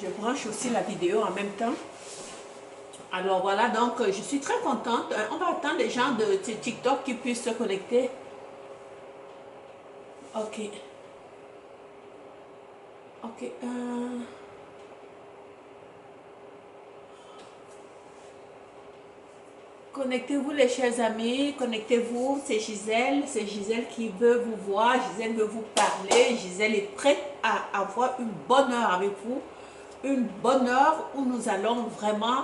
Je branche aussi la vidéo en même temps. Alors voilà, donc je suis très contente. On va attendre les gens de TikTok qui puissent se connecter. Ok. Ok. Connectez-vous les chers amis, connectez-vous, c'est Gisèle qui veut vous voir, Gisèle veut vous parler, Gisèle est prête à avoir une bonne heure avec vous, une bonne heure où nous allons vraiment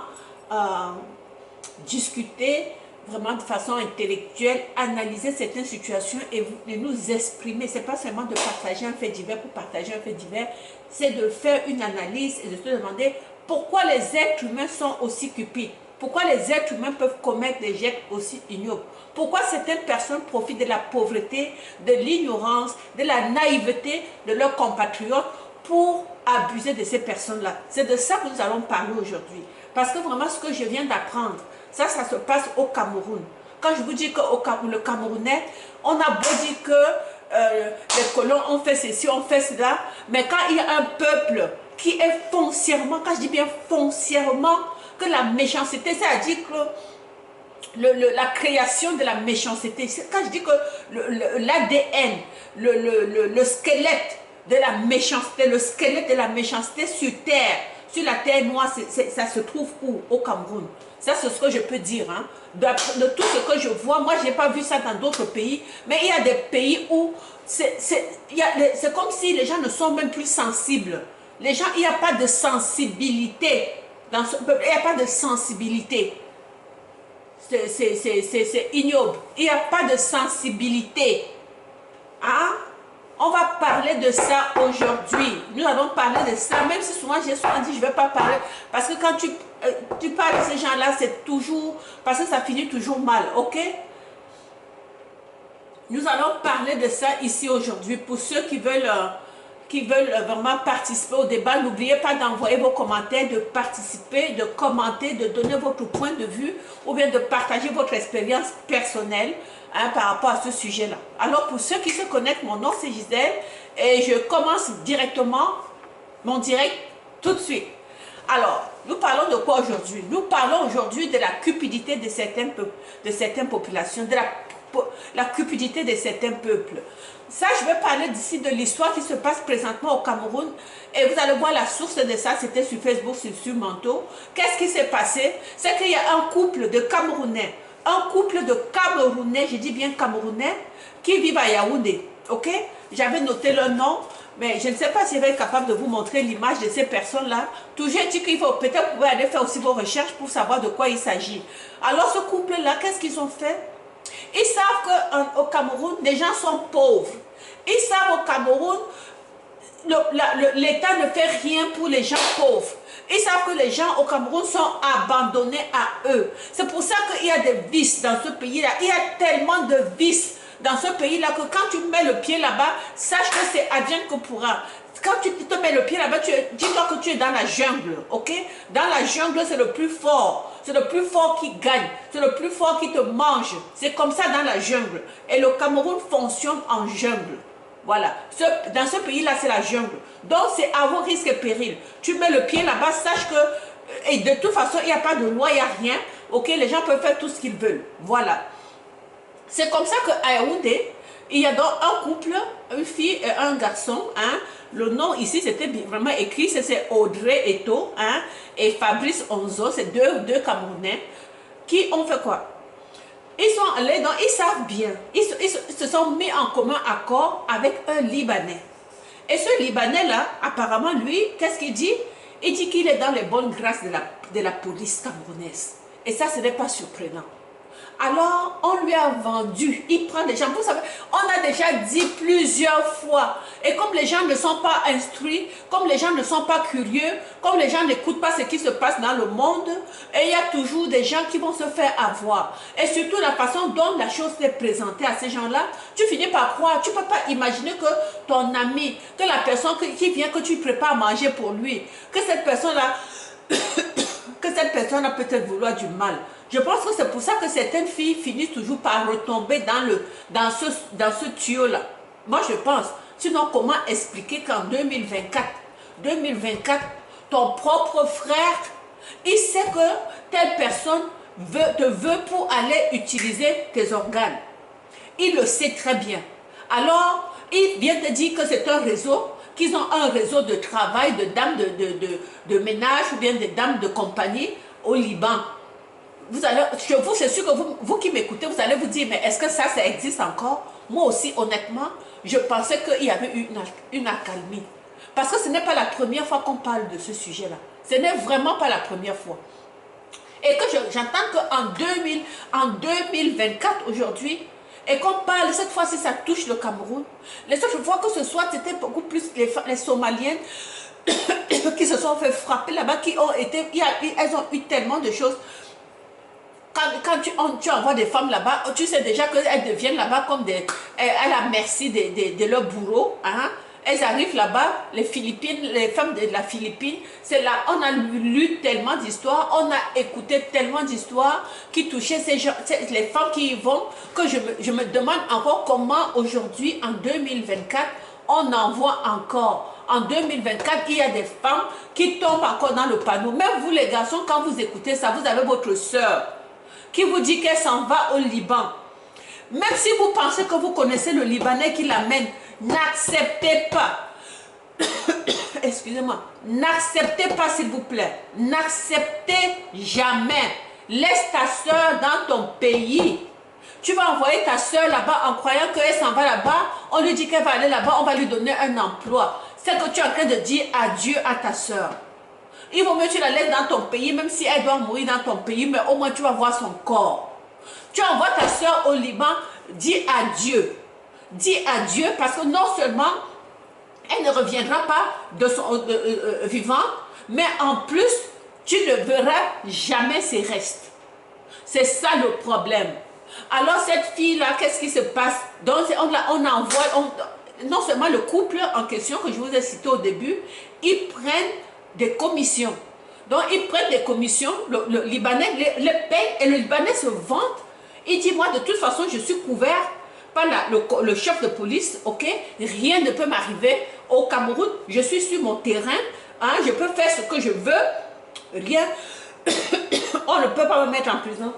discuter vraiment de façon intellectuelle, analyser certaines situations et nous exprimer. C'est pas seulement de partager un fait divers pour partager un fait divers, c'est de faire une analyse et de se demander pourquoi les êtres humains sont aussi cupides. Pourquoi les êtres humains peuvent commettre des gestes aussi ignobles? Pourquoi certaines personnes profitent de la pauvreté, de l'ignorance, de la naïveté de leurs compatriotes pour abuser de ces personnes-là? C'est de ça que nous allons parler aujourd'hui. Parce que vraiment, ce que je viens d'apprendre, ça se passe au Cameroun. Quand je vous dis que le Camerounais, on a beau dire que les colons ont fait ceci, ont fait cela, mais quand il y a un peuple qui est foncièrement, quand je dis bien foncièrement, que la méchanceté, c'est-à-dire que la création de la méchanceté, quand je dis que l'ADN, le squelette de la méchanceté, le squelette de la méchanceté sur terre, sur la terre noire, ça se trouve où? Au Cameroun. Ça, c'est ce que je peux dire. Hein. De tout ce que je vois, moi, je n'ai pas vu ça dans d'autres pays, mais il y a des pays où c'est comme si les gens ne sont même plus sensibles. Les gens, il n'y a pas de sensibilité dans ce peuple, il n'y a pas de sensibilité. C'est ignoble. Il n'y a pas de sensibilité. Hein? On va parler de ça aujourd'hui. Nous allons parler de ça, même si souvent j'ai souvent dit je ne vais pas parler. Parce que quand tu parles de ces gens-là, c'est toujours, parce que ça finit toujours mal, ok? Nous allons parler de ça ici aujourd'hui. Pour ceux qui veulent vraiment participer au débat, n'oubliez pas d'envoyer vos commentaires, de participer, de commenter, de donner votre point de vue ou bien de partager votre expérience personnelle par rapport à ce sujet-là. Alors pour ceux qui se connectent, mon nom c'est Gisèle et je commence directement mon direct tout de suite. Alors, nous parlons de quoi aujourd'hui? Nous parlons aujourd'hui de la cupidité de certaines populations, de la cupidité de certains peuples. Ça, je vais parler d'ici de l'histoire qui se passe présentement au Cameroun. Et vous allez voir la source de ça, c'était sur Facebook, sur Manteau. Qu'est-ce qui s'est passé? C'est qu'il y a un couple de Camerounais. Un couple de Camerounais, je dis bien Camerounais, qui vivent à Yaoundé. Ok? J'avais noté leur nom, mais je ne sais pas si je vais être capable de vous montrer l'image de ces personnes-là. Toujours dit qu'il faut, peut-être vous pouvez aller faire aussi vos recherches pour savoir de quoi il s'agit. Alors ce couple-là, qu'est-ce qu'ils ont fait? Ils savent qu'au Cameroun, les gens sont pauvres. Ils savent au Cameroun, l'État ne fait rien pour les gens pauvres. Ils savent que les gens au Cameroun sont abandonnés à eux. C'est pour ça qu'il y a des vices dans ce pays-là. Il y a tellement de vices dans ce pays-là que quand tu mets le pied là-bas, sache que c'est advienne que pourra. Quand tu te mets le pied là-bas, dis-toi que tu es dans la jungle, ok? Dans la jungle, c'est le plus fort. C'est le plus fort qui gagne. C'est le plus fort qui te mange. C'est comme ça dans la jungle. Et le Cameroun fonctionne en jungle. Voilà. Dans ce pays-là, c'est la jungle. Donc, c'est à vos risques et périls. Tu mets le pied là-bas, sache que... Et de toute façon, il n'y a pas de loi, il n'y a rien. Ok? Les gens peuvent faire tout ce qu'ils veulent. Voilà. C'est comme ça qu'à Yaoundé, il y a donc un couple, une fille et un garçon. Hein? Le nom ici, c'était vraiment écrit, c'est Audrey Eto hein? Et Fabrice Onzo, c'est deux Camerounais qui ont fait quoi? Ils sont allés, donc ils savent bien, ils se sont mis en commun accord avec un Libanais. Et ce Libanais-là, apparemment, lui, qu'est-ce qu'il dit? Il dit qu'il est dans les bonnes grâces de la police camerounaise. Et ça, ce n'est pas surprenant. Alors, on lui a vendu, il prend des gens, vous savez, on a déjà dit plusieurs fois, et comme les gens ne sont pas instruits, comme les gens ne sont pas curieux, comme les gens n'écoutent pas ce qui se passe dans le monde, et il y a toujours des gens qui vont se faire avoir. Et surtout la façon dont la chose est présentée à ces gens-là, tu finis par croire, tu ne peux pas imaginer que ton ami, que la personne qui vient, que tu prépares à manger pour lui, que cette personne-là, peut-être vouloir du mal. Je pense que c'est pour ça que certaines filles finissent toujours par retomber dans ce tuyau-là. Moi, je pense. Sinon, comment expliquer qu'en 2024, ton propre frère, il sait que telle personne te veut pour aller utiliser tes organes. Il le sait très bien. Alors, il vient te dire que c'est un réseau, qu'ils ont un réseau de travail de dames de ménage ou bien des dames de compagnie au Liban. Vous allez, je vous, c'est sûr que vous qui m'écoutez, vous allez vous dire, mais est-ce que ça existe encore? Moi aussi, honnêtement, je pensais qu'il y avait eu une accalmie. Parce que ce n'est pas la première fois qu'on parle de ce sujet-là. Ce n'est vraiment pas la première fois. Et que j'entends qu'en 2024, aujourd'hui, et qu'on parle, cette fois-ci, ça touche le Cameroun. Les autres fois que ce soit, c'était beaucoup plus les Somaliennes qui se sont fait frapper là-bas, elles ont eu tellement de choses. Quand tu envoies des femmes là-bas, tu sais déjà qu'elles deviennent là-bas comme à la merci de leur bourreau. Hein? Elles arrivent là-bas, les femmes de la Philippine, c'est là, on a lu tellement d'histoires, on a écouté tellement d'histoires qui touchaient ces gens, les femmes qui y vont, que je me demande encore comment aujourd'hui, en 2024, on en voit encore. En 2024, il y a des femmes qui tombent encore dans le panneau. Même vous les garçons, quand vous écoutez ça, vous avez votre soeur qui vous dit qu'elle s'en va au Liban. Même si vous pensez que vous connaissez le Libanais qui l'amène, n'acceptez pas. Excusez-moi. N'acceptez pas, s'il vous plaît. N'acceptez jamais. Laisse ta soeur dans ton pays. Tu vas envoyer ta soeur là-bas en croyant qu'elle s'en va là-bas. On lui dit qu'elle va aller là-bas, on va lui donner un emploi. C'est que tu es en train de dire adieu à ta soeur. Il vaut mieux que tu la laisses dans ton pays, même si elle doit mourir dans ton pays, mais au moins tu vas voir son corps. Tu envoies ta soeur au Liban, dis adieu. Dis adieu parce que non seulement elle ne reviendra pas de son vivant, mais en plus, tu ne verras jamais ses restes. C'est ça le problème. Alors cette fille-là, qu'est-ce qui se passe? Donc on envoie, non seulement le couple en question que je vous ai cité au début, ils prennent des commissions. Donc ils prennent des commissions, le Libanais les paye et le Libanais se vante. Il dit, moi de toute façon je suis couvert par le chef de police, ok, rien ne peut m'arriver au Cameroun, je suis sur mon terrain, hein, je peux faire ce que je veux, rien, on ne peut pas me mettre en prison.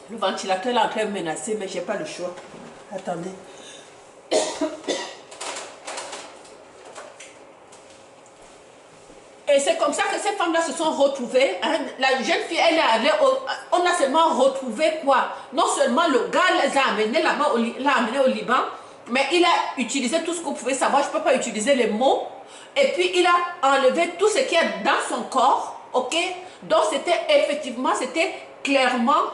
Le ventilateur est en train de menacer, mais je n'ai pas le choix. Attendez. Et c'est comme ça que ces femmes-là se sont retrouvées. Hein. La jeune fille, elle est allée, on a seulement retrouvé quoi? Non seulement le gars les a amenés là-bas, l'a amené au Liban, mais il a utilisé tout ce que vous pouvez savoir. Je ne peux pas utiliser les mots. Et puis il a enlevé tout ce qu'il y a dans son corps. Ok? Donc c'était effectivement, c'était clairement,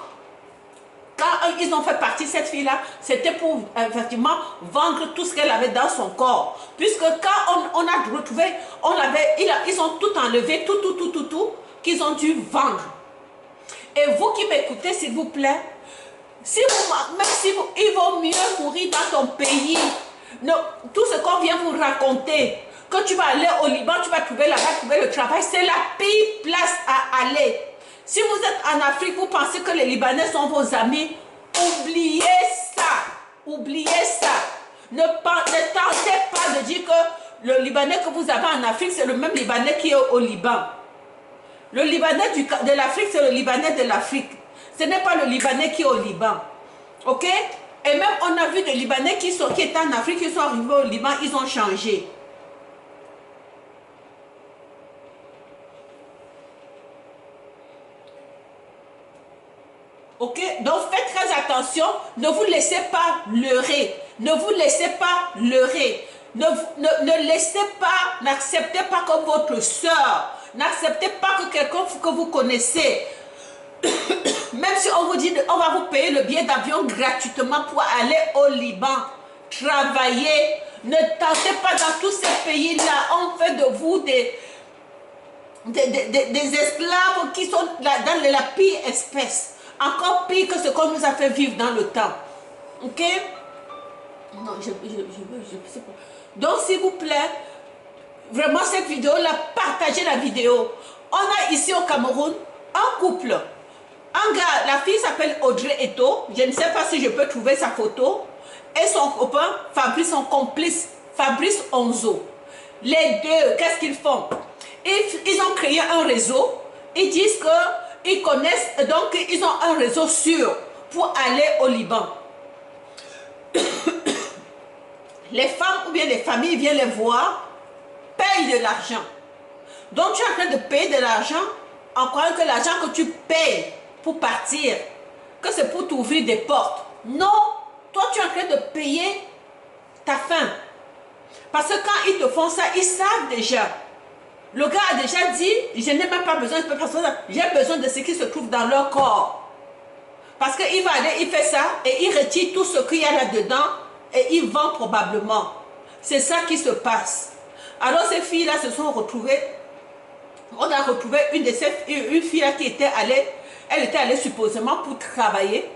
quand ils ont fait partie, cette fille-là, c'était pour effectivement vendre tout ce qu'elle avait dans son corps. Puisque quand on a retrouvé, ils ont tout enlevé, tout, qu'ils ont dû vendre. Et vous qui m'écoutez, s'il vous plaît, il vaut mieux mourir dans ton pays. Tout ce qu'on vient vous raconter, que tu vas aller au Liban, tu vas trouver là-bas, trouver le travail, c'est la pire place à aller. Si vous êtes en Afrique, vous pensez que les Libanais sont vos amis, oubliez ça. Oubliez ça. Ne tentez pas de dire que le Libanais que vous avez en Afrique, c'est le même Libanais qui est au Liban. Le Libanais de l'Afrique, c'est le Libanais de l'Afrique. Ce n'est pas le Libanais qui est au Liban. Ok? Et même on a vu des Libanais qui étaient en Afrique, qui sont arrivés au Liban, ils ont changé. Ok, donc faites très attention, ne vous laissez pas leurrer, ne vous laissez pas leurrer, ne laissez pas, n'acceptez pas comme votre soeur, n'acceptez pas que quelqu'un que vous connaissez, même si on vous dit, on va vous payer le billet d'avion gratuitement pour aller au Liban, travailler, ne tentez pas dans tous ces pays-là, on fait de vous des esclaves qui sont dans la pire espèce. Encore pire que ce qu'on nous a fait vivre dans le temps. Ok? Non, je sais pas. Donc, s'il vous plaît, vraiment cette vidéo-là, partagez la vidéo. On a ici au Cameroun un couple. Un gars, la fille s'appelle Audrey Eto. Je ne sais pas si je peux trouver sa photo. Et son copain, Fabrice, son complice, Fabrice Onzo. Les deux, qu'est-ce qu'ils font? Ils ont créé un réseau. Ils disent qu'ils connaissent, donc ils ont un réseau sûr pour aller au Liban. Les femmes ou bien les familles viennent les voir, payent de l'argent. Donc tu es en train de payer de l'argent en croyant que l'argent que tu payes pour partir, que c'est pour t'ouvrir des portes. Non, toi tu es en train de payer ta faim. Parce que quand ils te font ça, ils savent déjà. Le gars a déjà dit, je n'ai même pas besoin de personne, j'ai besoin de ce qui se trouve dans leur corps. Parce qu'il va aller, il fait ça et il retire tout ce qu'il y a là-dedans et il vend probablement. C'est ça qui se passe. Alors ces filles-là se sont retrouvées. On a retrouvé une fille là qui était allée, elle était allée supposément pour travailler.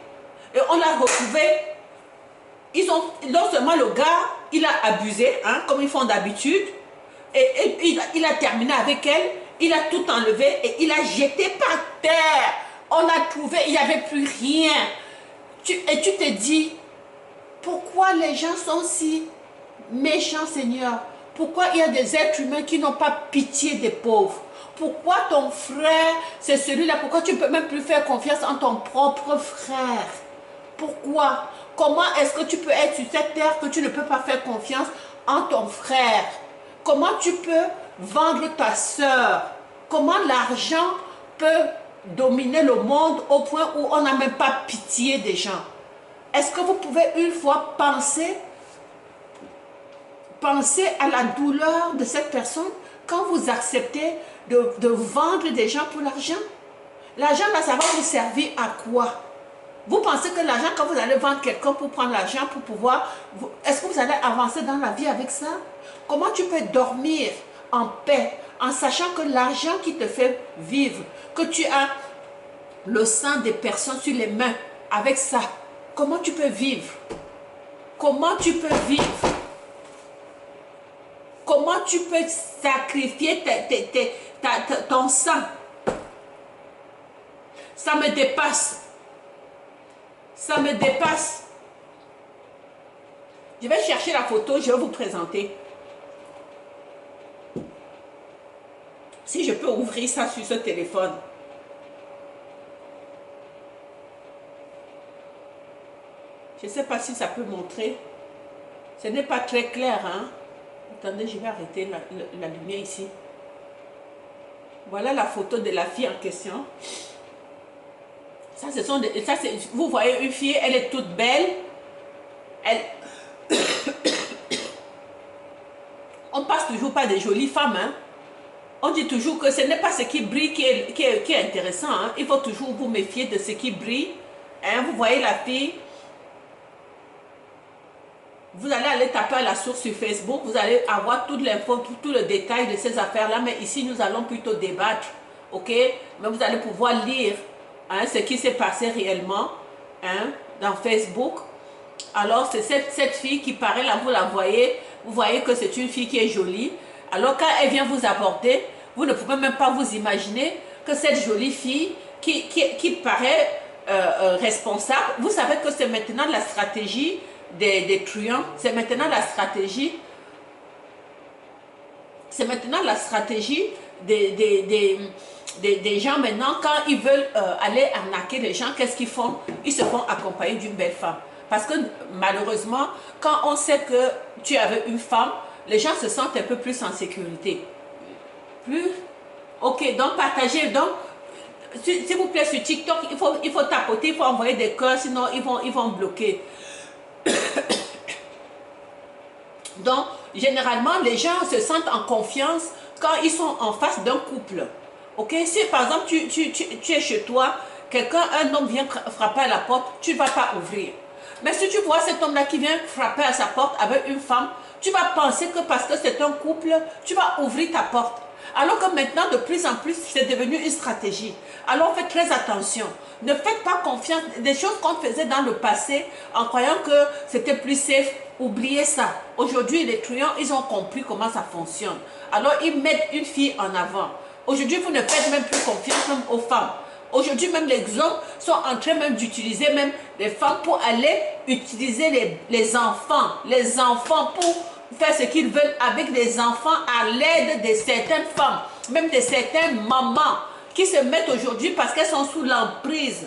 Et on l'a retrouvée. Non seulement le gars, il a abusé, hein, comme ils font d'habitude. Et il a terminé avec elle, il a tout enlevé et il a jeté par terre. On a trouvé, il n'y avait plus rien. Et tu te dis, pourquoi les gens sont si méchants, Seigneur? Pourquoi il y a des êtres humains qui n'ont pas pitié des pauvres? Pourquoi ton frère, c'est celui-là? Pourquoi tu ne peux même plus faire confiance en ton propre frère? Pourquoi? Comment est-ce que tu peux être sur cette terre que tu ne peux pas faire confiance en ton frère? Comment tu peux vendre ta sœur? Comment l'argent peut dominer le monde au point où on n'a même pas pitié des gens? Est-ce que vous pouvez une fois penser à la douleur de cette personne quand vous acceptez de vendre des gens pour l'argent? L'argent, là, ça va vous servir à quoi? Vous pensez que l'argent, quand vous allez vendre quelqu'un pour prendre l'argent, pour pouvoir... Est-ce que vous allez avancer dans la vie avec ça? Comment tu peux dormir en paix en sachant que l'argent qui te fait vivre, que tu as le sang des personnes sur les mains avec ça, comment tu peux vivre? Comment tu peux vivre? Comment tu peux sacrifier ton sang? Ça me dépasse. Ça me dépasse. Je vais chercher la photo, je vais vous présenter. Si je peux ouvrir ça sur ce téléphone. Je ne sais pas si ça peut montrer. Ce n'est pas très clair, hein? Attendez, je vais arrêter la lumière ici. Voilà la photo de la fille en question. Ça, vous voyez une fille, elle est toute belle. On passe toujours par des jolies femmes, hein? On dit toujours que ce n'est pas ce qui brille qui est intéressant, hein? Il faut toujours vous méfier de ce qui brille. Hein? Vous voyez la fille. Vous allez aller taper à la source sur Facebook. Vous allez avoir toute l'info, tout le détail de ces affaires-là. Mais ici, nous allons plutôt débattre. Ok? Mais vous allez pouvoir lire, hein, ce qui s'est passé réellement, hein, dans Facebook. Alors, c'est cette fille qui paraît là, vous voyez que c'est une fille qui est jolie. Alors, quand elle vient vous aborder, vous ne pouvez même pas vous imaginer que cette jolie fille qui paraît responsable, vous savez que c'est maintenant la stratégie des truands, c'est maintenant la stratégie des gens maintenant, quand ils veulent aller arnaquer les gens, qu'est-ce qu'ils font? Ils se font accompagner d'une belle femme. Parce que malheureusement, quand on sait que tu avais une femme, les gens se sentent un peu plus en sécurité. Ok, donc partagez. Donc, s'il vous plaît, sur TikTok, il faut tapoter, il faut envoyer des cœurs, sinon ils vont bloquer. Donc, généralement, les gens se sentent en confiance quand ils sont en face d'un couple. Ok, si par exemple, tu es chez toi, un homme vient frapper à la porte, tu ne vas pas ouvrir. Mais si tu vois cet homme-là qui vient frapper à sa porte avec une femme, tu vas penser que parce que c'est un couple, tu vas ouvrir ta porte. Alors que maintenant, de plus en plus, c'est devenu une stratégie. Alors faites très attention. Ne faites pas confiance. Des choses qu'on faisait dans le passé, en croyant que c'était plus safe, oubliez ça. Aujourd'hui, les truands, ils ont compris comment ça fonctionne. Alors, ils mettent une fille en avant. Aujourd'hui, vous ne faites même plus confiance même aux femmes. Aujourd'hui, même les hommes sont en train même d'utiliser même les femmes pour aller utiliser les enfants. Les enfants pour faire ce qu'ils veulent avec les enfants à l'aide de certaines femmes. même de certaines mamans qui se mettent aujourd'hui parce qu'elles sont sous l'emprise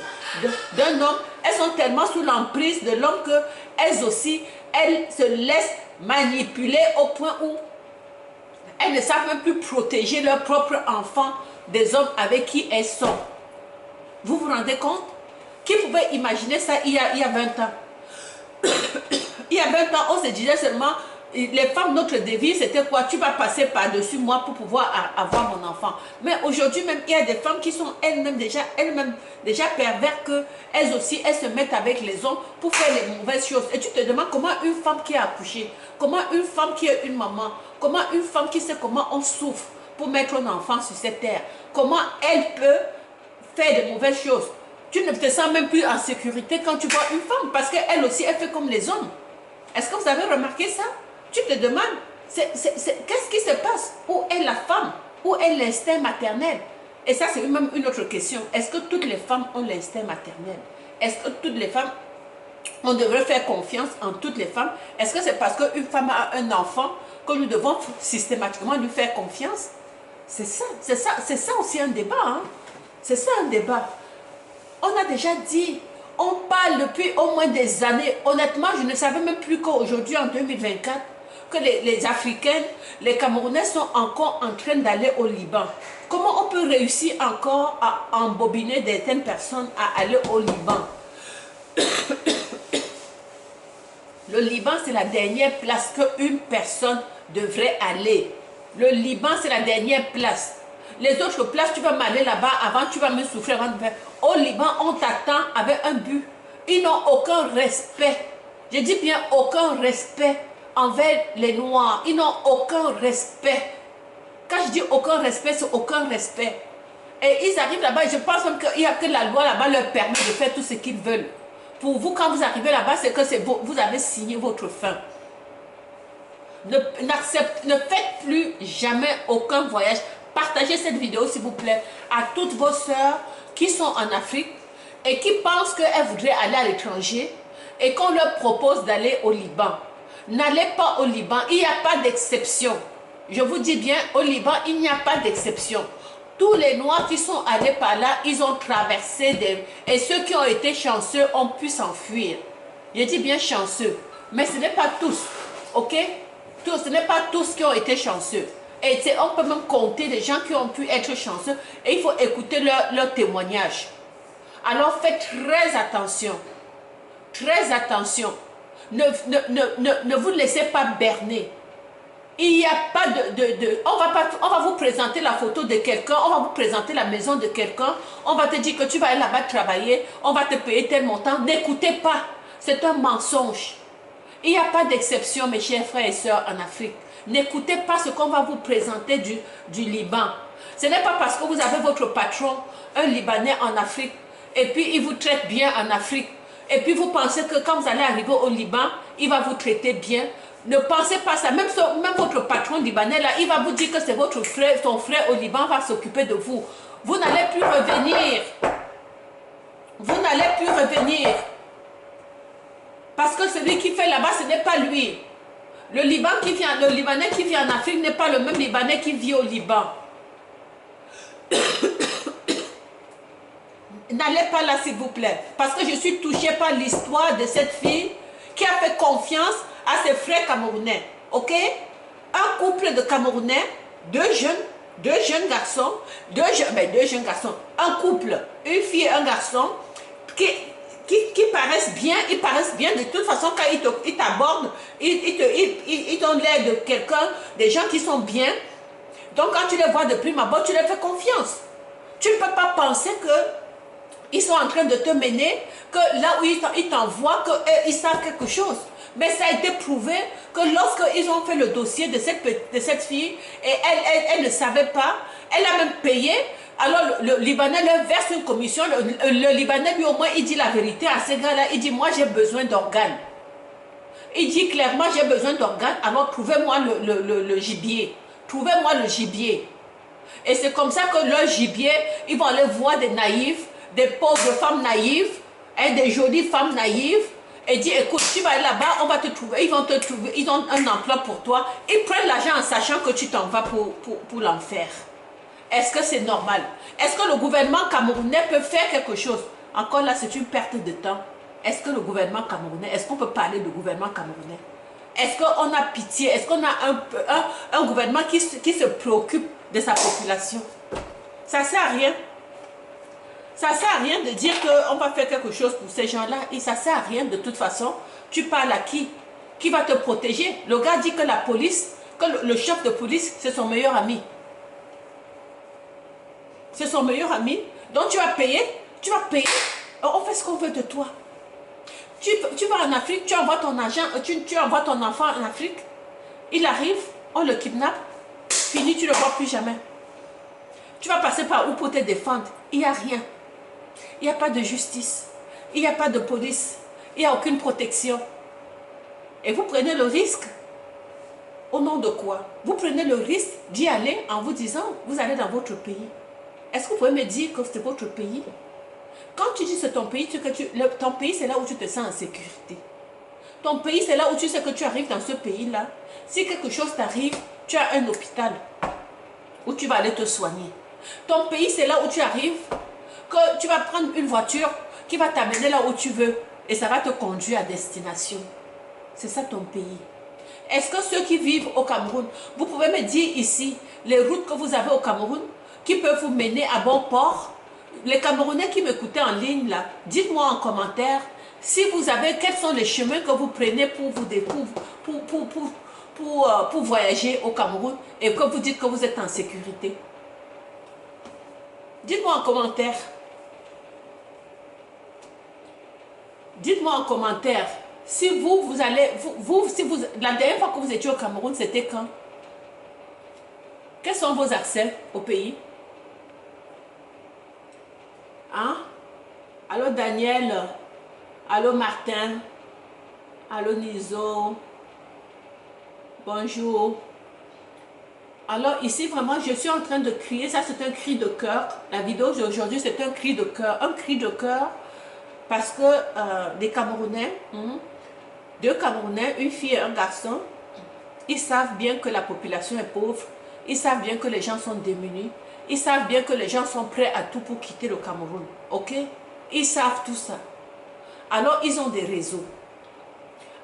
d'un homme, elles sont tellement sous l'emprise de l'homme qu'elles aussi, elles se laissent manipuler au point où elles ne savent même plus protéger leurs propres enfants des hommes avec qui elles sont. Vous vous rendez compte? Qui pouvait imaginer ça il y a 20 ans? Il y a 20 ans, on se disait seulement, les femmes, notre devise, c'était quoi? Tu vas passer par-dessus moi pour pouvoir avoir mon enfant. Mais aujourd'hui même, il y a des femmes qui sont elles-mêmes déjà pervers que elles aussi, elles se mettent avec les hommes pour faire les mauvaises choses. Et tu te demandes comment une femme qui a accouché, comment une femme qui est une maman, comment une femme qui sait comment on souffre pour mettre un enfant sur cette terre, comment elle peut faire de mauvaises choses. Tu ne te sens même plus en sécurité quand tu vois une femme parce qu'elle aussi, elle fait comme les hommes. Est-ce que vous avez remarqué ça? Tu te demandes, qu'est-ce qui se passe? Où est la femme? Où est l'instinct maternel? Et ça, c'est même une autre question. Est-ce que toutes les femmes ont l'instinct maternel? Est-ce que toutes les femmes, on devrait faire confiance en toutes les femmes? Est-ce que c'est parce qu'une femme a un enfant que nous devons systématiquement lui faire confiance? C'est ça aussi un débat. Hein? C'est ça un débat. On a déjà dit, on parle depuis au moins des années. Honnêtement, je ne savais même plus qu'aujourd'hui, en 2024, que les Africaines, les Camerounais sont encore en train d'aller au Liban. Comment on peut réussir encore à embobiner certaines personnes à aller au Liban? Le Liban, c'est la dernière place qu'une personne devrait aller. Le Liban, c'est la dernière place. Les autres places, tu vas m'aller là-bas, avant tu vas me souffrir. Au Liban, on t'attend avec un but. Ils n'ont aucun respect. Je dis bien aucun respect envers les Noirs. Ils n'ont aucun respect. Quand je dis aucun respect, c'est aucun respect. Et ils arrivent là-bas, et je pense même qu'il y a que la loi là-bas leur permet de faire tout ce qu'ils veulent. Pour vous, quand vous arrivez là-bas, c'est que vous avez signé votre fin. Ne faites plus jamais aucun voyage. Partagez cette vidéo, s'il vous plaît, à toutes vos sœurs qui sont en Afrique et qui pensent qu'elles voudraient aller à l'étranger et qu'on leur propose d'aller au Liban. N'allez pas au Liban, il n'y a pas d'exception. Je vous dis bien, au Liban, il n'y a pas d'exception. Tous les Noirs qui sont allés par là, ils ont traversé et ceux qui ont été chanceux ont pu s'enfuir. Je dis bien chanceux, mais ce n'est pas tous, ok? Ce n'est pas tous qui ont été chanceux. Et on peut même compter les gens qui ont pu être chanceux et il faut écouter leur témoignage. Alors faites très attention. Très attention. Ne vous laissez pas berner. Il n'y a pas on va vous présenter la photo de quelqu'un, on va vous présenter la maison de quelqu'un, on va te dire que tu vas aller là-bas travailler, on va te payer tel montant. N'écoutez pas. C'est un mensonge. Il n'y a pas d'exception, mes chers frères et sœurs, en Afrique. N'écoutez pas ce qu'on va vous présenter du Liban. Ce n'est pas parce que vous avez votre patron, un Libanais en Afrique, et puis il vous traite bien en Afrique, et puis vous pensez que quand vous allez arriver au Liban, il va vous traiter bien. Ne pensez pas ça. Même votre patron libanais, là, il va vous dire que c'est votre frère, son frère au Liban va s'occuper de vous. Vous n'allez plus revenir. Vous n'allez plus revenir. Parce que celui qui fait là-bas, ce n'est pas lui. Le Libanais qui vit en Afrique n'est pas le même Libanais qui vit au Liban. N'allez pas là, s'il vous plaît. Parce que je suis touchée par l'histoire de cette fille qui a fait confiance à ses frères camerounais. Ok? Un couple de Camerounais, deux jeunes garçons, deux jeunes garçons, un couple, une fille et un garçon qui paraissent bien, ils paraissent bien de toute façon quand ils t'abordent, ils ont l'air de quelqu'un, des gens qui sont bien. Donc quand tu les vois de prime abord, tu les fais confiance. Tu ne peux pas penser qu'ils sont en train de te mener, que là où ils t'envoient, qu'ils savent quelque chose. Mais ça a été prouvé que lorsqu'ils ont fait le dossier de cette fille, et elle ne savait pas, elle a même payé. Alors le Libanais leur verse une commission. Le Libanais lui au moins il dit la vérité à ces gars-là. Il dit moi j'ai besoin d'organes. Il dit clairement j'ai besoin d'organes. Alors trouvez-moi le gibier. Trouvez-moi le gibier. Et c'est comme ça que leur gibier, ils vont aller voir des naïfs, des pauvres femmes naïves, et des jolies femmes naïves. Et dit écoute tu vas aller là-bas, on va te trouver. Ils vont te trouver. Ils ont un emploi pour toi. Ils prennent l'argent en sachant que tu t'en vas pour l'enfer. Est-ce que c'est normal? Est-ce que le gouvernement camerounais peut faire quelque chose? Encore là, c'est une perte de temps. Est-ce que le gouvernement camerounais, est-ce qu'on peut parler de gouvernement camerounais? Est-ce qu'on a pitié? Est-ce qu'on a un gouvernement qui se préoccupe de sa population? Ça ne sert à rien. Ça ne sert à rien de dire qu'on va faire quelque chose pour ces gens-là. Et ça ne sert à rien de toute façon. Tu parles à qui? Qui va te protéger? Le gars dit que la police, que le chef de police, c'est son meilleur ami. C'est son meilleur ami. Donc tu vas payer. Tu vas payer. On fait ce qu'on veut de toi. Tu vas en Afrique, tu envoies ton agent, tu envoies ton enfant en Afrique. Il arrive, on le kidnappe. Fini, tu ne le vois plus jamais. Tu vas passer par où pour te défendre? Il n'y a rien. Il n'y a pas de justice. Il n'y a pas de police. Il n'y a aucune protection. Et vous prenez le risque. Au nom de quoi? Vous prenez le risque d'y aller en vous disant, vous allez dans votre pays. Est-ce que vous pouvez me dire que c'est votre pays? Quand tu dis c'est ton pays, ton pays c'est là où tu te sens en sécurité. Ton pays c'est là où tu sais que tu arrives dans ce pays-là. Si quelque chose t'arrive, tu as un hôpital où tu vas aller te soigner. Ton pays c'est là où tu arrives, que tu vas prendre une voiture qui va t'amener là où tu veux et ça va te conduire à destination. C'est ça ton pays. Est-ce que ceux qui vivent au Cameroun, vous pouvez me dire ici, les routes que vous avez au Cameroun, qui peuvent vous mener à bon port? Les Camerounais qui m'écoutaient en ligne là, dites-moi en commentaire si vous avez, quels sont les chemins que vous prenez pour vous découvrir, pour voyager au Cameroun et que vous dites que vous êtes en sécurité. Dites-moi en commentaire. Dites-moi en commentaire si vous allez, la dernière fois que vous étiez au Cameroun, c'était quand? Quels sont vos accès au pays? Hein? Allô Daniel, allô Martin, allô Nizo, bonjour. Alors ici vraiment je suis en train de crier, ça c'est un cri de cœur. La vidéo d'aujourd'hui c'est un cri de cœur parce que des Camerounais, deux Camerounais, une fille et un garçon, ils savent bien que la population est pauvre, ils savent bien que les gens sont démunis. Ils savent bien que les gens sont prêts à tout pour quitter le Cameroun. Ok? Ils savent tout ça. Alors, ils ont des réseaux.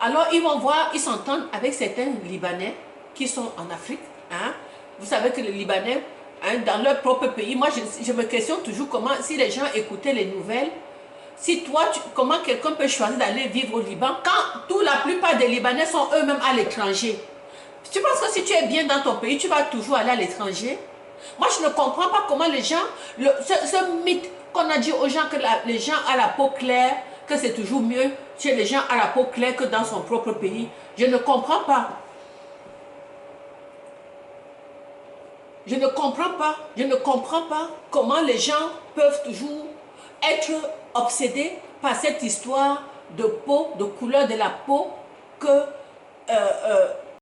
Alors, ils vont voir, ils s'entendent avec certains Libanais qui sont en Afrique. Hein? Vous savez que les Libanais, hein, dans leur propre pays, moi, je me questionne toujours comment, si les gens écoutaient les nouvelles, si toi, comment quelqu'un peut choisir d'aller vivre au Liban quand la plupart des Libanais sont eux-mêmes à l'étranger. Tu penses que si tu es bien dans ton pays, tu vas toujours aller à l'étranger? Moi, je ne comprends pas comment les gens, ce mythe qu'on a dit aux gens que les gens à la peau claire, que c'est toujours mieux chez les gens à la peau claire que dans son propre pays. Je ne comprends pas. Je ne comprends pas. Je ne comprends pas comment les gens peuvent toujours être obsédés par cette histoire de peau, de couleur de la peau, que